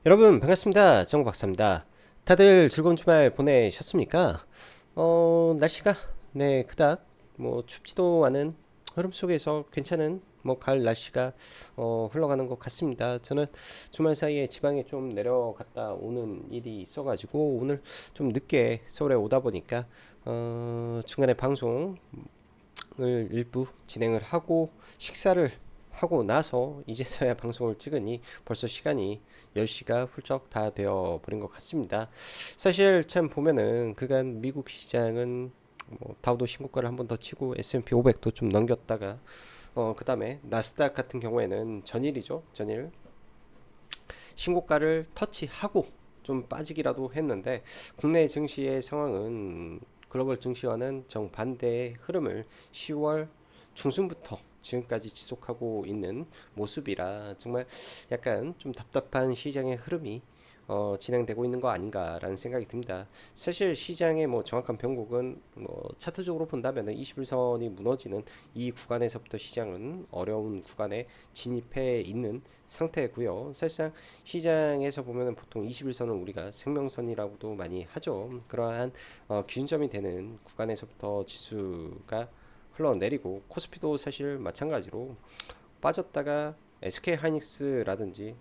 여러분 반갑습니다. 정박사입니다. 다들 즐거운 주말 보내셨습니까? 날씨가 그닥 춥지도 않은 흐름 속에서 괜찮은 가을 날씨가 흘러가는 것 같습니다. 저는 주말 사이에 지방에 좀 내려갔다 오는 일이 있어가지고 오늘 좀 늦게 서울에 오다 보니까 중간에 방송을 일부 진행을 하고 식사를 하고 나서 이제서야 방송을 찍으니 벌써 시간이 10시가 훌쩍 다 되어 버린 것 같습니다. 사실 참 보면은 그간 미국 시장은 다우도 신고가를 한 번 더 치고 S&P 500도 좀 넘겼다가 그 다음에 나스닥 같은 경우에는 전일이죠. 전일 신고가를 터치하고 좀 빠지기라도 했는데 국내 증시의 상황은 글로벌 증시와는 정반대의 흐름을 10월 중순부터 지금까지 지속하고 있는 모습이라 정말 약간 좀 답답한 시장의 흐름이 진행되고 있는 거 아닌가라는 생각이 듭니다. 사실 시장의 정확한 변곡은 차트적으로 본다면 21선이 무너지는 이 구간에서부터 시장은 어려운 구간에 진입해 있는 상태고요. 사실상 시장에서 보면 보통 21선은 우리가 생명선이라고도 많이 하죠. 그러한 기준점이 되는 구간에서부터 지수가 흘러내리고 코스피도 사실 마찬가지로 빠졌다가 SK 하이닉스라든지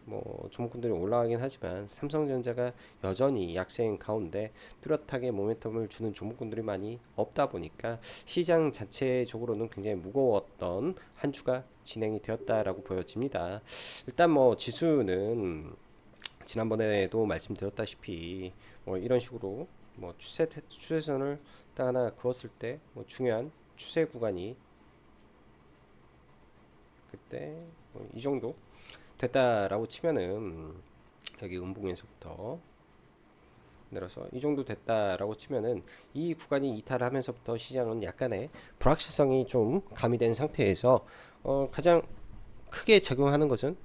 종목군들이 올라가긴 하지만 삼성전자가 여전히 약세인 가운데 뚜렷하게 모멘텀을 주는 종목군들이 많이 없다 보니까 시장 자체적으로는 굉장히 무거웠던 한 주가 진행이 되었다라고 보여집니다. 일단 지수는 지난번에도 말씀드렸다시피 이런 식으로 추세선을 딱 하나 그었을 때 중요한 추세 구간이 그때 이 정도 됐다라고 치면은 여기 음봉에서부터 내려서 이 정도 됐다라고 치면은 이 구간이 이탈하면서부터 시장은 약간의 불확실성이 좀 가미된 상태에서 가장 크게 작용하는 것은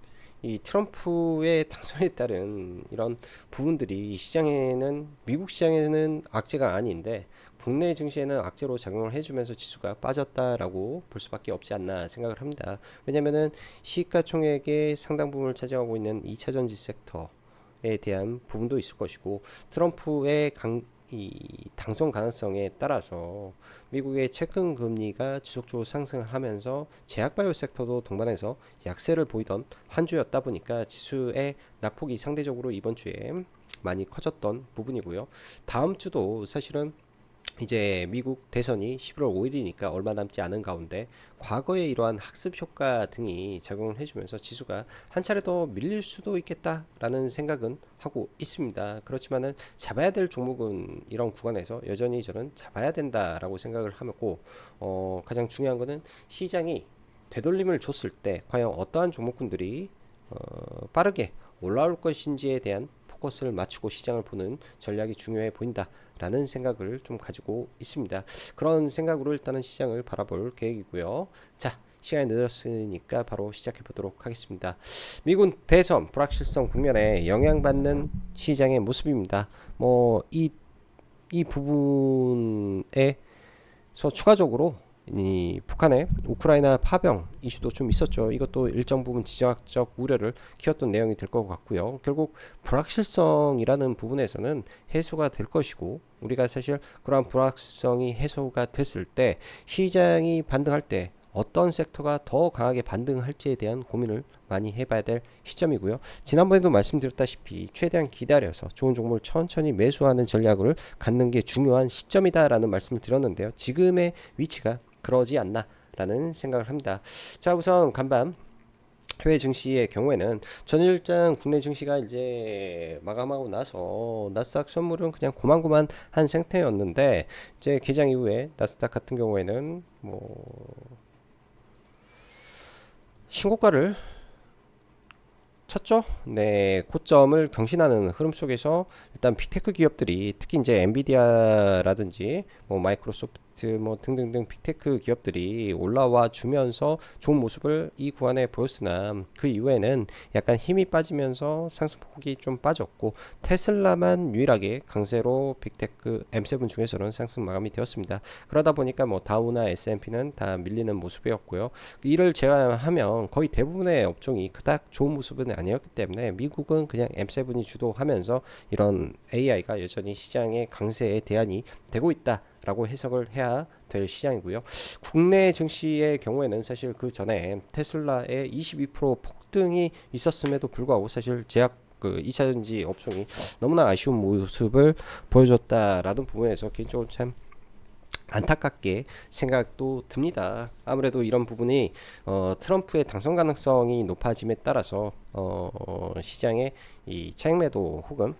이 트럼프의 당선에 따른 이런 부분들이 시장에는 미국 시장에는 악재가 아닌데 국내 증시에는 악재로 작용을 해주면서 지수가 빠졌다라고 볼 수밖에 없지 않나 생각을 합니다. 왜냐면은 시가총액의 상당 부분을 차지하고 있는 2차전지 섹터에 대한 부분도 있을 것이고 트럼프의 이 당선 가능성에 따라서 미국의 채권 금리가 지속적으로 상승을 하면서 제약바이오 섹터도 동반해서 약세를 보이던 한 주였다 보니까 지수의 낙폭이 상대적으로 이번 주에 많이 커졌던 부분이고요. 다음 주도 사실은 이제 미국 대선이 11월 5일이니까 얼마 남지 않은 가운데 과거에 이러한 학습 효과 등이 작용을 해주면서 지수가 한 차례 더 밀릴 수도 있겠다라는 생각은 하고 있습니다. 그렇지만은 잡아야 될 종목은 이런 구간에서 여전히 저는 잡아야 된다라고 생각을 하고 가장 중요한 거는 시장이 되돌림을 줬을 때 과연 어떠한 종목군들이 빠르게 올라올 것인지에 대한 포커스를 맞추고 시장을 보는 전략이 중요해 보인다라는 생각을 좀 가지고 있습니다. 그런 생각으로 일단은 시장을 바라볼 계획이고요. 자, 시간이 늦었으니까 바로 시작해 보도록 하겠습니다. 미군 대선 불확실성 국면에 영향받는 시장의 모습입니다. 이 부분에서 추가적으로 이 북한의 우크라이나 파병 이슈도 좀 있었죠. 이것도 일정 부분 지정학적 우려를 키웠던 내용이 될 것 같고요. 결국 불확실성이라는 부분에서는 해소가 될 것이고 우리가 사실 그러한 불확실성이 해소가 됐을 때 시장이 반등할 때 어떤 섹터가 더 강하게 반등할지에 대한 고민을 많이 해봐야 될 시점이고요. 지난번에도 말씀드렸다시피 최대한 기다려서 좋은 종목을 천천히 매수하는 전략을 갖는 게 중요한 시점이다라는 말씀을 드렸는데요. 지금의 위치가 그러지 않나라는 생각을 합니다. 자, 우선 간밤 해외 증시의 경우에는 전일장 국내 증시가 이제 마감하고 나서 나스닥 선물은 그냥 고만고만한 상태였는데 이제 개장 이후에 나스닥 같은 경우에는 신고가를 쳤죠. 네, 고점을 경신하는 흐름 속에서 일단 빅테크 기업들이 특히 이제 엔비디아라든지 마이크로소프트 하이닉스 뭐 등등등 빅테크 기업들이 올라와 주면서 좋은 모습을 이 구간에 보였으나 그 이후에는 약간 힘이 빠지면서 상승폭이 좀 빠졌고 테슬라만 유일하게 강세로 빅테크 M7 중에서는 상승 마감이 되었습니다. 그러다 보니까 뭐 다우나 S&P는 다 밀리는 모습이었고요. 이를 제외하면 거의 대부분의 업종이 그닥 좋은 모습은 아니었기 때문에 미국은 그냥 M7이 주도하면서 이런 AI가 여전히 시장의 강세에 대안이 되고 있다라고 해석을 해야 될 시장이고요. 국내 증시의 경우에는 사실 그 전에 테슬라의 22% 폭등이 있었음에도 불구하고 사실 제약 그 2차전지 업종이 너무나 아쉬운 모습을 보여줬다라는 부분에서 개인적으로 참 안타깝게 생각도 듭니다. 아무래도 이런 부분이 트럼프의 당선 가능성이 높아짐에 따라서 시장의 이 차익 매도 혹은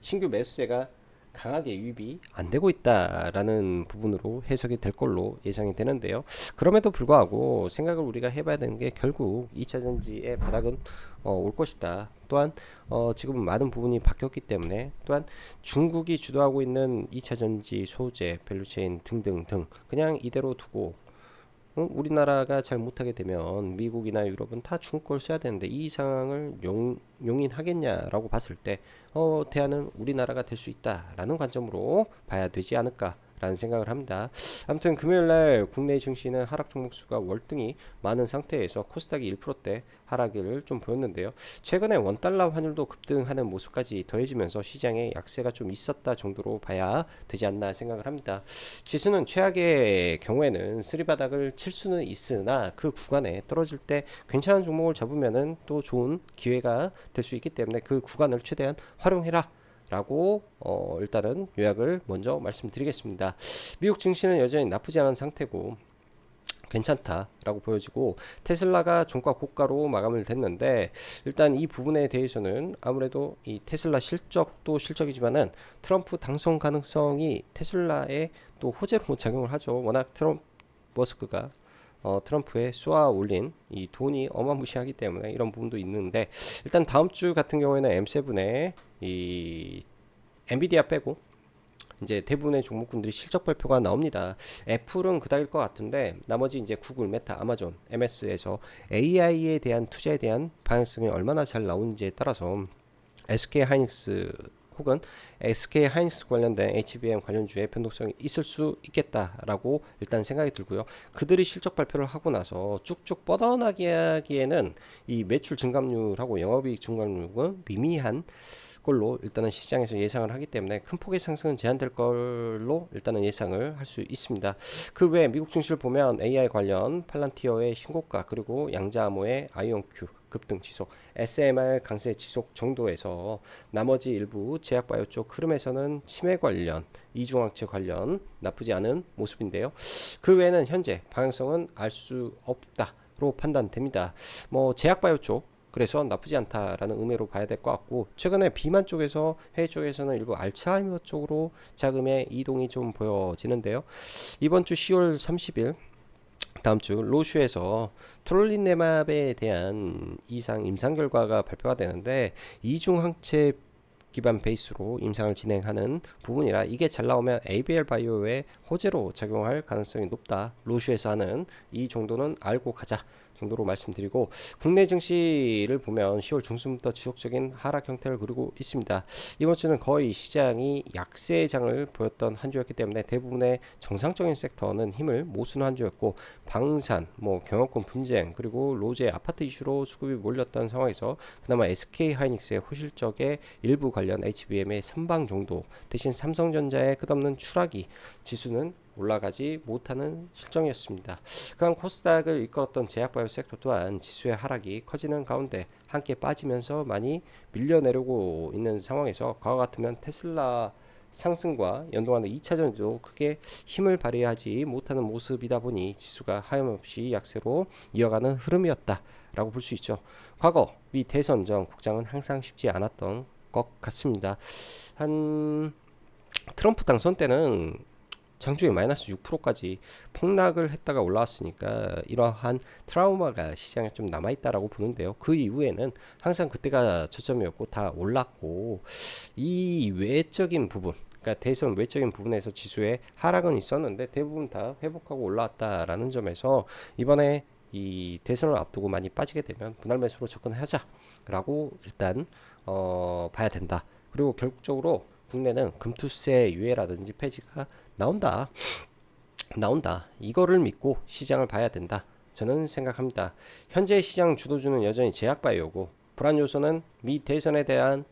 신규 매수세가 강하게 유입이 안 되고 있다라는 부분으로 해석이 될 걸로 예상이 되는데요. 그럼에도 불구하고 생각을 우리가 해봐야 되는 게 결국 2차전지의 바닥은 올 것이다. 또한 지금 많은 부분이 바뀌었기 때문에 또한 중국이 주도하고 있는 2차전지 소재, 밸류체인 등등등 그냥 이대로 두고 우리나라가 잘 못하게 되면 미국이나 유럽은 다 중국 걸 써야 되는데 이 상황을 용인하겠냐라고 봤을 때 대안은 우리나라가 될 수 있다라는 관점으로 봐야 되지 않을까라는 생각을 합니다. 아무튼 금요일날 국내 증시는 하락 종목수가 월등히 많은 상태에서 코스닥이 1%대 하락을 좀 보였는데요. 최근에 원달러 환율도 급등하는 모습까지 더해지면서 시장에 약세가 좀 있었다 정도로 봐야 되지 않나 생각을 합니다. 지수는 최악의 경우에는 쓰리바닥을 칠 수는 있으나 그 구간에 떨어질 때 괜찮은 종목을 잡으면은 또 좋은 기회가 될 수 있기 때문에 그 구간을 최대한 활용해라 라고 일단은 요약을 먼저 말씀드리겠습니다. 미국 증시는 여전히 나쁘지 않은 상태고 괜찮다라고 보여지고 테슬라가 종가 고가로 마감을 됐는데 일단 이 부분에 대해서는 아무래도 이 테슬라 실적도 실적이지만은 트럼프 당선 가능성이 테슬라에 또 호재로 작용을 하죠. 워낙 머스크가 트럼프에 쏘아 올린 이 돈이 어마무시하기 때문에 이런 부분도 있는데 일단 다음 주 같은 경우에는 M7에 이 엔비디아 빼고 이제 대부분의 종목군들이 실적 발표가 나옵니다. 애플은 그닥일 것 같은데 나머지 이제 구글, 메타, 아마존, MS에서 AI에 대한 투자에 대한 방향성이 얼마나 잘 나오는지에 따라서 SK 하이닉스 혹은 SK 하이닉스 관련된 HBM 관련주의 변동성이 있을 수 있겠다라고 일단 생각이 들고요. 그들이 실적 발표를 하고 나서 쭉쭉 뻗어나게 하기에는 이 매출 증감률하고 영업이익 증감률은 미미한 걸로 일단은 시장에서 예상을 하기 때문에 큰 폭의 상승은 제한될 걸로 일단은 예상을 할 수 있습니다. 그 외에 미국 증시를 보면 AI 관련 팔란티어의 신고가 그리고 양자암호의 아이온큐 급등 지속, SMR 강세 지속 정도에서 나머지 일부 제약바이오 쪽 흐름에서는 치매 관련, 이중항체 관련 나쁘지 않은 모습인데요. 그 외에는 현재 방향성은 알 수 없다로 판단됩니다. 뭐 제약바이오 쪽 그래서 나쁘지 않다라는 의미로 봐야 될 것 같고 최근에 비만 쪽에서 해외 쪽에서는 일부 알츠하이머 쪽으로 자금의 이동이 좀 보여지는데요. 이번 주 10월 30일 다음 주 로슈에서 트롤리네맙에 대한 임상 결과가 발표가 되는데 이중항체 기반 베이스로 임상을 진행하는 부분이라 이게 잘 나오면 ABL 바이오의 호재로 작용할 가능성이 높다. 로슈에서 하는 이 정도는 알고 가자 정도로 말씀드리고 국내 증시를 보면 10월 중순부터 지속적인 하락 형태를 그리고 있습니다. 이번 주는 거의 시장이 약세장을 보였던 한 주였기 때문에 대부분의 정상적인 섹터는 힘을 못 쓰는 한 주였고 방산, 뭐 경영권 분쟁 그리고 로제 아파트 이슈로 수급이 몰렸던 상황에서 그나마 SK 하이닉스의 호실적의 일부 관련 HBM의 선방 정도 대신 삼성전자의 끝없는 추락이 지수는 올라가지 못하는 실정이었습니다. 그간 코스닥을 이끌었던 제약바이오 섹터 또한 지수의 하락이 커지는 가운데 함께 빠지면서 많이 밀려내려고 있는 상황에서 과거 같으면 테슬라 상승과 연동하는 2차전지도 크게 힘을 발휘하지 못하는 모습이다 보니 지수가 하염없이 약세로 이어가는 흐름이었다라고 볼 수 있죠. 과거 미 대선 전 국장은 항상 쉽지 않았던 것 같습니다. 한 트럼프 당선 때는 장중에 마이너스 6%까지 폭락을 했다가 올라왔으니까 이러한 트라우마가 시장에 좀 남아있다라고 보는데요. 그 이후에는 항상 그때가 저점이었고 다 올랐고 이 외적인 부분 그러니까 대선 외적인 부분에서 지수의 하락은 있었는데 대부분 다 회복하고 올라왔다라는 점에서 이번에 이 대선을 앞두고 많이 빠지게 되면 분할 매수로 접근하자라고 일단 봐야 된다. 그리고 결국적으로 국내는 금투세 유예라든지 폐지가 나온다. 이거를 믿고 시장을 봐야 된다. 저는 생각합니다. 현재 시장 주도주는 여전히 제약바이오고 불안 요소는 미 대선에 대한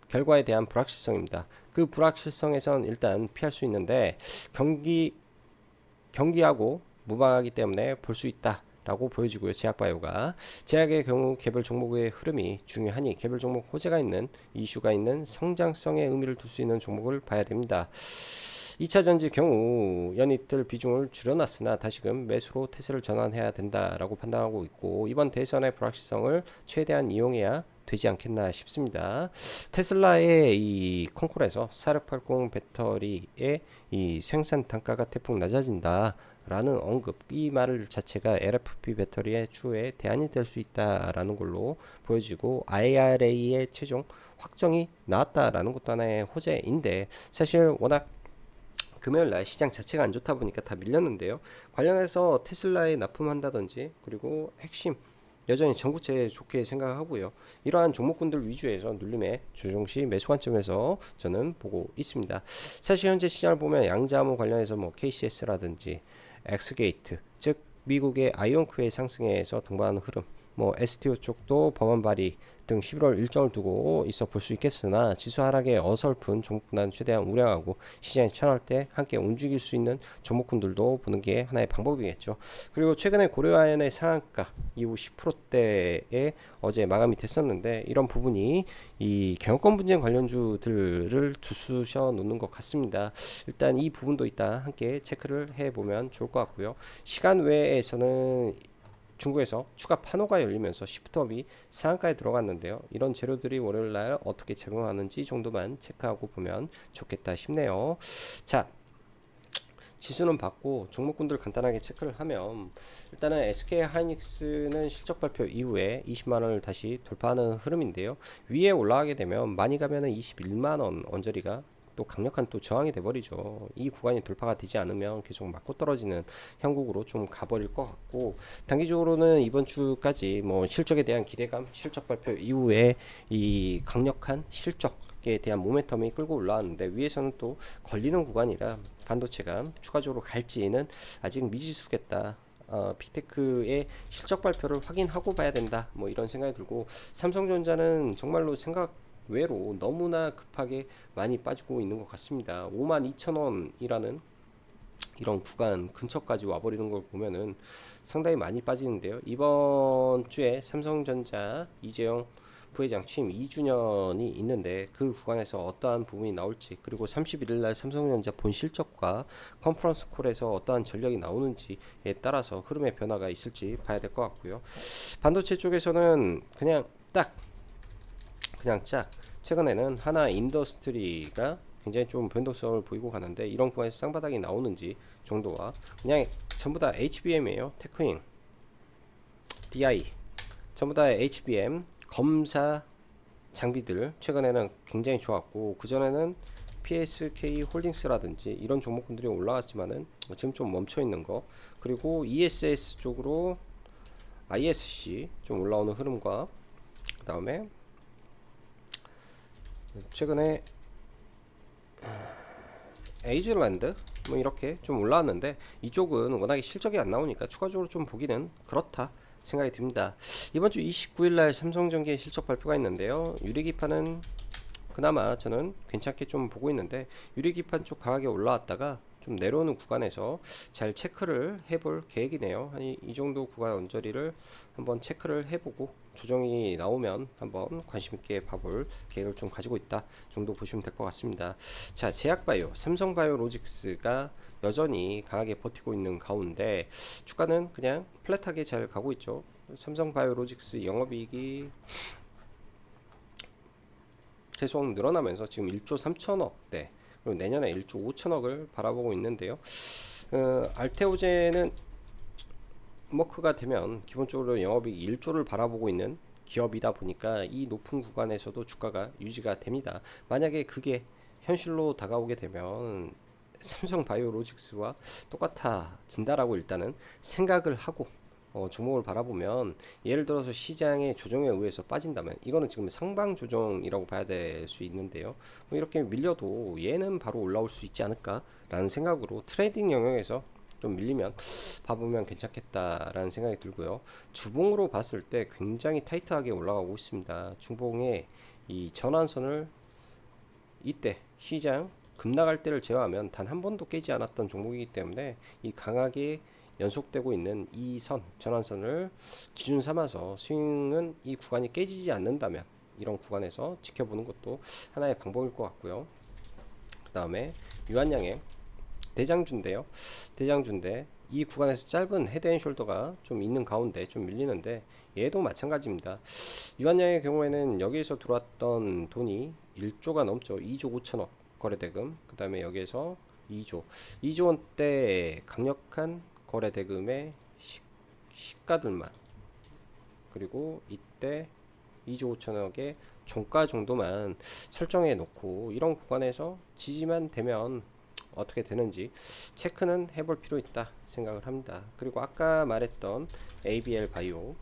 결과에 대한 불확실성입니다. 그 불확실성에선 일단 피할 수 있는데 경기하고 무방하기 때문에 볼 수 있다. 라고 보여지고요. 제약바이오가 제약의 경우 개별 종목의 흐름이 중요하니 개별 종목 호재가 있는 이슈가 있는 성장성에 의미를 둘 수 있는 종목을 봐야 됩니다. 2차전지 경우 연이틀 비중을 줄여놨으나 다시금 매수로 태세를 전환해야 된다라고 판단하고 있고 이번 대선의 불확실성을 최대한 이용해야 되지 않겠나 싶습니다. 테슬라의 이 콩콜에서 4680 배터리의 이 생산 단가가 대폭 낮아진다. 라는 언급, 이 말 자체가 LFP 배터리의 추후에 대안이 될 수 있다라는 걸로 보여지고 IRA의 최종 확정이 나왔다라는 것도 하나의 호재인데 사실 워낙 금요일날 시장 자체가 안 좋다 보니까 다 밀렸는데요. 관련해서 테슬라에 납품한다든지 그리고 핵심 여전히 전구체 좋게 생각하고요. 이러한 종목군들 위주에서 눌림의 조정시 매수 관점에서 저는 보고 있습니다. 사실 현재 시장을 보면 양자암호 관련해서 뭐 KCS라든지 엑스게이트 즉 미국의 아이온크의 상승에서 동반하는 흐름 뭐 STO 쪽도 법안 발의 등 11월 일정을 두고 있어 볼 수 있겠으나 지수 하락에 어설픈 종목군은 최대한 우려하고 시장이 천할 때 함께 움직일 수 있는 종목군들도 보는 게 하나의 방법이겠죠. 그리고 최근에 고려아연의 상한가 이후 10%대에 어제 마감이 됐었는데 이런 부분이 이 경영권 분쟁 관련주들을 두수셔 놓는 것 같습니다. 일단 이 부분도 이따 함께 체크를 해보면 좋을 것 같고요. 시간 외에서는 중국에서 추가 판호가 열리면서 시프트업이 상한가에 들어갔는데요. 이런 재료들이 월요일날 어떻게 작용하는지 정도만 체크하고 보면 좋겠다 싶네요. 자, 지수는 받고 종목군들 간단하게 체크를 하면 일단은 SK 하이닉스는 실적 발표 이후에 20만원을 다시 돌파하는 흐름인데요. 위에 올라가게 되면 많이 가면은 21만원 언저리가 또 강력한 또 저항이 돼버리죠. 이 구간이 돌파가 되지 않으면 계속 맞고 떨어지는 형국으로 좀 가버릴 것 같고 단기적으로는 이번 주까지 뭐 실적에 대한 기대감, 실적 발표 이후에 이 강력한 실적에 대한 모멘텀이 끌고 올라왔는데 위에서는 또 걸리는 구간이라 반도체가 추가적으로 갈지는 아직 미지수겠다. 빅테크의 실적 발표를 확인하고 봐야 된다. 뭐 이런 생각이 들고 삼성전자는 정말로 생각 외로 너무나 급하게 많이 빠지고 있는 것 같습니다. 52,000원이라는 이런 구간 근처까지 와버리는 걸 보면은 상당히 많이 빠지는데요. 이번 주에 삼성전자 이재용 부회장 취임 2주년이 있는데 그 구간에서 어떠한 부분이 나올지 그리고 31일날 삼성전자 본 실적과 컨퍼런스 콜에서 어떠한 전략이 나오는지에 따라서 흐름의 변화가 있을지 봐야 될 것 같고요. 반도체 쪽에서는 그냥 최근에는 하나 인더스트리가 굉장히 좀 변동성을 보이고 가는데 이런 구간에서 쌍바닥이 나오는지 정도와 그냥 전부 다 HBM이에요. 테크잉, DI 전부 다 HBM 검사 장비들 최근에는 굉장히 좋았고 그전에는 PSK 홀딩스라든지 이런 종목군들이 올라왔지만은 지금 좀 멈춰 있는 거 그리고 ESS 쪽으로 ISC 좀 올라오는 흐름과 그 다음에 최근에 에이즐랜드 뭐 이렇게 좀 올라왔는데 이쪽은 워낙에 실적이 안 나오니까 추가적으로 좀 보기는 그렇다 생각이 듭니다. 이번 주 29일날 삼성전기의 실적 발표가 있는데요. 유리기판은 그나마 저는 괜찮게 좀 보고 있는데 유리기판 쪽 강하게 올라왔다가 좀 내려오는 구간에서 잘 체크를 해볼 계획이네요. 한 이 정도 구간 언저리를 한번 체크를 해보고 조정이 나오면 한번 관심있게 봐볼 계획을 좀 가지고 있다 정도 보시면 될 것 같습니다. 자, 제약바이오, 삼성바이오로직스가 여전히 강하게 버티고 있는 가운데 주가는 그냥 플랫하게 잘 가고 있죠. 삼성바이오로직스 영업이익이 계속 늘어나면서 지금 1조 3천억대 그리고 내년에 1조 5천억을 바라보고 있는데요. 알테오젠은 머크가 되면 기본적으로 영업이익 1조를 바라보고 있는 기업이다 보니까 이 높은 구간에서도 주가가 유지가 됩니다. 만약에 그게 현실로 다가오게 되면 삼성 바이오로직스와 똑같아진다라고 일단은 생각을 하고 종목을 바라보면, 예를 들어서 시장의 조정에 의해서 빠진다면 이거는 지금 상방 조정이라고 봐야 될 수 있는데요. 뭐 이렇게 밀려도 얘는 바로 올라올 수 있지 않을까라는 생각으로 트레이딩 영역에서 좀 밀리면 봐보면 괜찮겠다라는 생각이 들고요. 주봉으로 봤을 때 굉장히 타이트하게 올라가고 있습니다. 주봉의 이 전환선을 이때 시장 급락할 때를 제외하면 단 한 번도 깨지 않았던 종목이기 때문에 이 강하게 연속되고 있는 이 선, 전환선을 기준 삼아서 스윙은 이 구간이 깨지지 않는다면 이런 구간에서 지켜보는 것도 하나의 방법일 것 같고요. 그 다음에 유한양의 대장주인데요. 대장주인데 이 구간에서 짧은 헤드앤숄더가 좀 있는 가운데 좀 밀리는데, 얘도 마찬가지입니다. 유한양의 경우에는 여기에서 들어왔던 돈이 1조가 넘죠. 2조 5천억 거래대금. 그 다음에 여기에서 2조 원대 강력한 거래대금의 시가들만, 그리고 이때 2조 5천억의 종가 정도만 설정해 놓고 이런 구간에서 지지만 되면 어떻게 되는지 체크는 해볼 필요 있다 생각을 합니다. 그리고 아까 말했던 ABL 바이오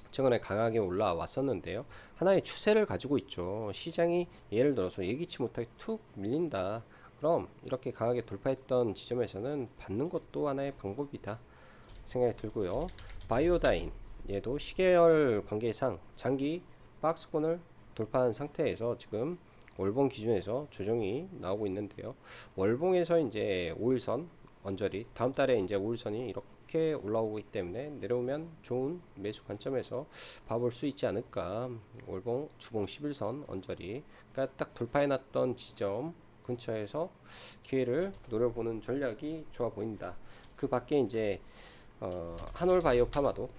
최근에 강하게 올라왔었는데요. 하나의 추세를 가지고 있죠. 시장이 예를 들어서 예기치 못하게 툭 밀린다. 그럼 이렇게 강하게 돌파했던 지점에서는 받는 것도 하나의 방법이다 생각이 들고요. 바이오다인 얘도 시계열 관계상 장기 박스권을 돌파한 상태에서 지금 월봉 기준에서 조정이 나오고 있는데요. 월봉에서 이제 5일선 언저리, 다음 달에 이제 5일선이 이렇게 올라오기 때문에 내려오면 좋은 매수 관점에서 봐볼 수 있지 않을까. 월봉 주봉 11선 언저리, 그러니까 딱 돌파해놨던 지점 근처에서 기회를 노려보는 전략이 좋아 보인다. 그 밖에 이제 한올바이오파마도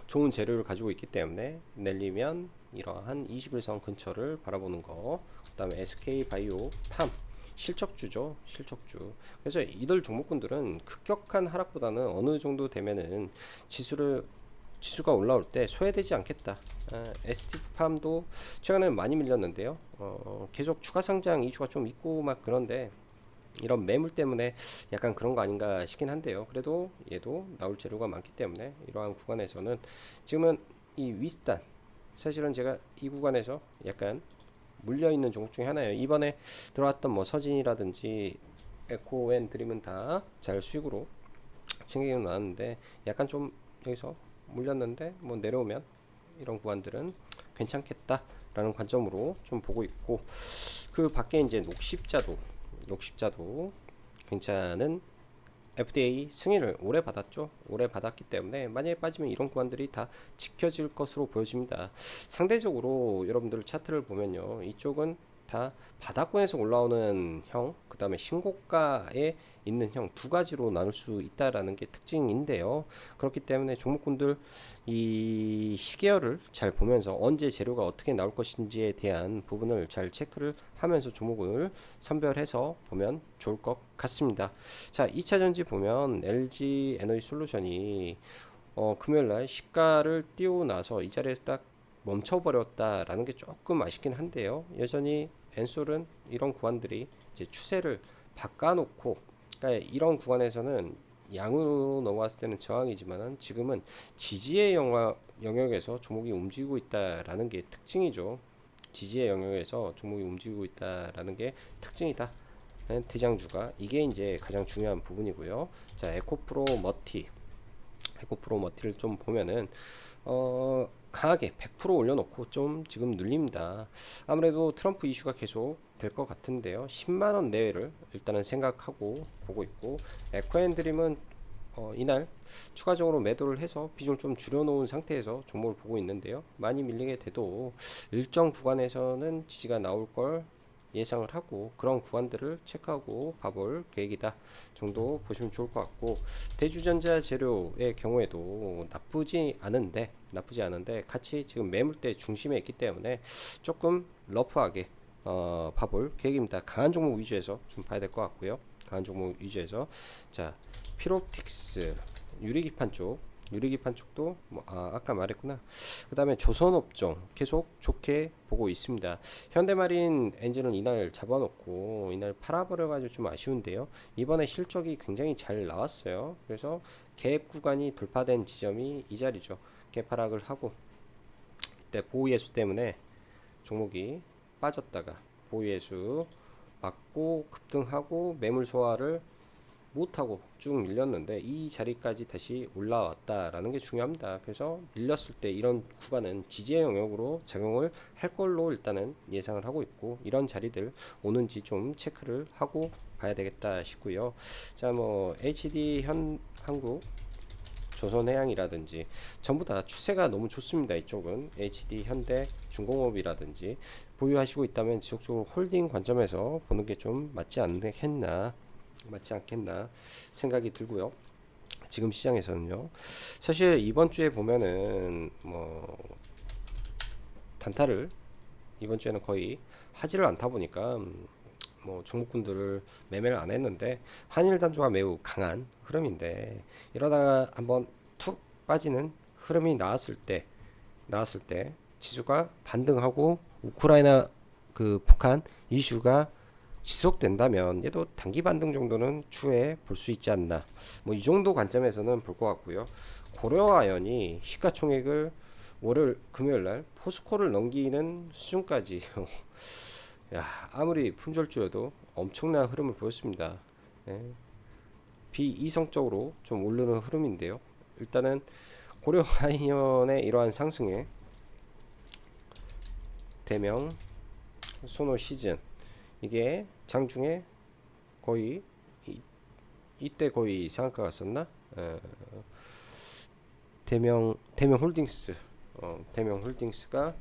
좋은 재료를 가지고 있기 때문에 내리면 이러한 21선 근처를 바라보는 거. 그 다음에 SK바이오 팜 실적주죠. 실적주. 그래서 이들 종목군들은 급격한 하락보다는 어느 정도 되면은 지수가 올라올 때 소외되지 않겠다. ST팜도 최근에 많이 밀렸는데요. 계속 추가 상장 이슈가 좀 있고 막 그런데 이런 매물 때문에 약간 그런 거 아닌가 싶긴 한데요. 그래도 얘도 나올 재료가 많기 때문에 이러한 구간에서는 지금은 이 윗단, 사실은 제가 이 구간에서 약간 물려있는 종목 중에 하나예요. 이번에 들어왔던 뭐 서진이라든지 에코앤 드림은 다 잘 수익으로 챙기고 나왔는데, 약간 좀 여기서 물렸는데 뭐 내려오면 이런 구간들은 괜찮겠다라는 관점으로 좀 보고 있고, 그 밖에 이제 녹십자도 괜찮은 FDA 승인을 오래 받았죠. 오래 받았기 때문에 만약에 빠지면 이런 구간들이 다 지켜질 것으로 보여집니다. 상대적으로 여러분들 차트를 보면요, 이쪽은 다 바닥권에서 올라오는 형, 그 다음에 신고가에 있는 형, 두 가지로 나눌 수 있다라는 게 특징인데요. 그렇기 때문에 종목군들 이 시계열을 잘 보면서 언제 재료가 어떻게 나올 것인지에 대한 부분을 잘 체크를 하면서 종목을 선별해서 보면 좋을 것 같습니다. 자, 2차전지 보면 LG 에너지 솔루션이 금요일날 시가를 띄우고 나서 이 자리에서 딱 멈춰버렸다라는 게 조금 아쉽긴 한데요. 여전히 엔솔은 이런 구간들이 이제 추세를 바꿔놓고, 그러니까 이런 구간에서는 양으로 넘어왔을 때는 저항이지만은 지금은 지지의 영역에서 종목이 움직이고 있다라는 게 특징이죠. 지지의 영역에서 종목이 움직이고 있다라는 게 특징이다. 대장주가 이게 이제 가장 중요한 부분이고요. 자, 에코프로 머티를 좀 보면은 강하게 100% 올려놓고 좀 지금 눌립니다. 아무래도 트럼프 이슈가 계속 될 것 같은데요. 10만원 내외를 일단은 생각하고 보고 있고, 에코앤드림은 이날 추가적으로 매도를 해서 비중을 좀 줄여놓은 상태에서 종목을 보고 있는데요. 많이 밀리게 돼도 일정 구간에서는 지지가 나올 걸 예상을 하고 그런 구간들을 체크하고 봐볼 계획이다 정도 보시면 좋을 것 같고, 대주전자 재료의 경우에도 나쁘지 않은데 같이 지금 매물대 중심에 있기 때문에 조금 러프하게 봐볼 계획입니다. 강한 종목 위주에서 좀 봐야 될 것 같고요. 강한 종목 위주에서, 자, 피롭틱스 유리기판 쪽 유리기판 쪽도 아까 말했구나. 그 다음에 조선업종 계속 좋게 보고 있습니다. 현대마린 엔진은 이날 잡아놓고 이날 팔아버려가지고 좀 아쉬운데요. 이번에 실적이 굉장히 잘 나왔어요. 그래서 갭 구간이 돌파된 지점이 이 자리죠. 갭 하락을 하고 이때 보호예수 때문에 종목이 빠졌다가 보호예수 맞고 급등하고 매물 소화를 못하고 쭉 밀렸는데 이 자리까지 다시 올라왔다라는 게 중요합니다. 그래서 밀렸을 때 이런 구간은 지지의 영역으로 작용을 할 걸로 일단은 예상을 하고 있고, 이런 자리들 오는지 좀 체크를 하고 봐야 되겠다 싶고요. 자, 뭐 HD 한국 조선해양이라든지 전부 다 추세가 너무 좋습니다. 이쪽은 HD 현대 중공업이라든지 보유하시고 있다면 지속적으로 홀딩 관점에서 보는 게 좀 맞지 않겠나 생각이 들고요. 지금 시장에서는요. 사실 이번 주에 보면은 뭐 단타를 이번 주에는 거의 하지를 않다 보니까 뭐 종목군들을 매매를 안 했는데, 한일 단조가 매우 강한 흐름인데 이러다가 한번 툭 빠지는 흐름이 나왔을 때 지수가 반등하고 우크라이나 북한 이슈가 지속된다면 얘도 단기 반등 정도는 추후에 볼 수 있지 않나, 뭐 이 정도 관점에서는 볼 것 같고요. 고려아연이 시가총액을 월요일 금요일날 포스코를 넘기는 수준까지 야, 아무리 품절주여도 엄청난 흐름을 보였습니다. 예, 비이성적으로 좀 오르는 흐름인데요. 일단은 고려아연의 이러한 상승에 대명 소노 시즌, 이게 장중에 거의 이때 거의 상한가 갔었나? 대명 홀딩스, 대명 홀딩스가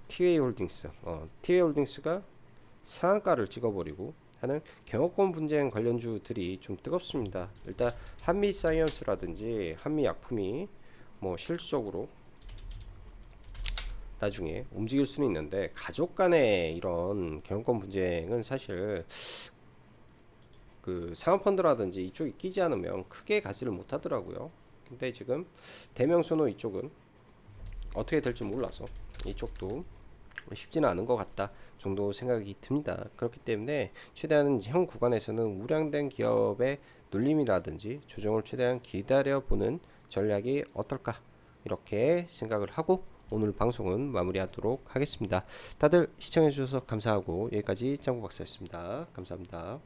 TA 홀딩스가 상한가를 찍어버리고 하는 경영권 분쟁 관련주들이 좀 뜨겁습니다. 일단 한미 사이언스라든지 한미 약품이 뭐 실질적으로 나중에 움직일 수는 있는데, 가족 간의 이런 경영권 분쟁은 사실 상업펀드라든지 이쪽이 끼지 않으면 크게 가지를 못하더라고요. 근데 지금 대명순호 이쪽은 어떻게 될지 몰라서 이쪽도 쉽지는 않은 것 같다 정도 생각이 듭니다. 그렇기 때문에 최대한 현 구간에서는 우량된 기업의 눌림이라든지 조정을 최대한 기다려보는 전략이 어떨까, 이렇게 생각을 하고 오늘 방송은 마무리하도록 하겠습니다. 다들 시청해주셔서 감사하고 여기까지 짱구 박사였습니다. 감사합니다.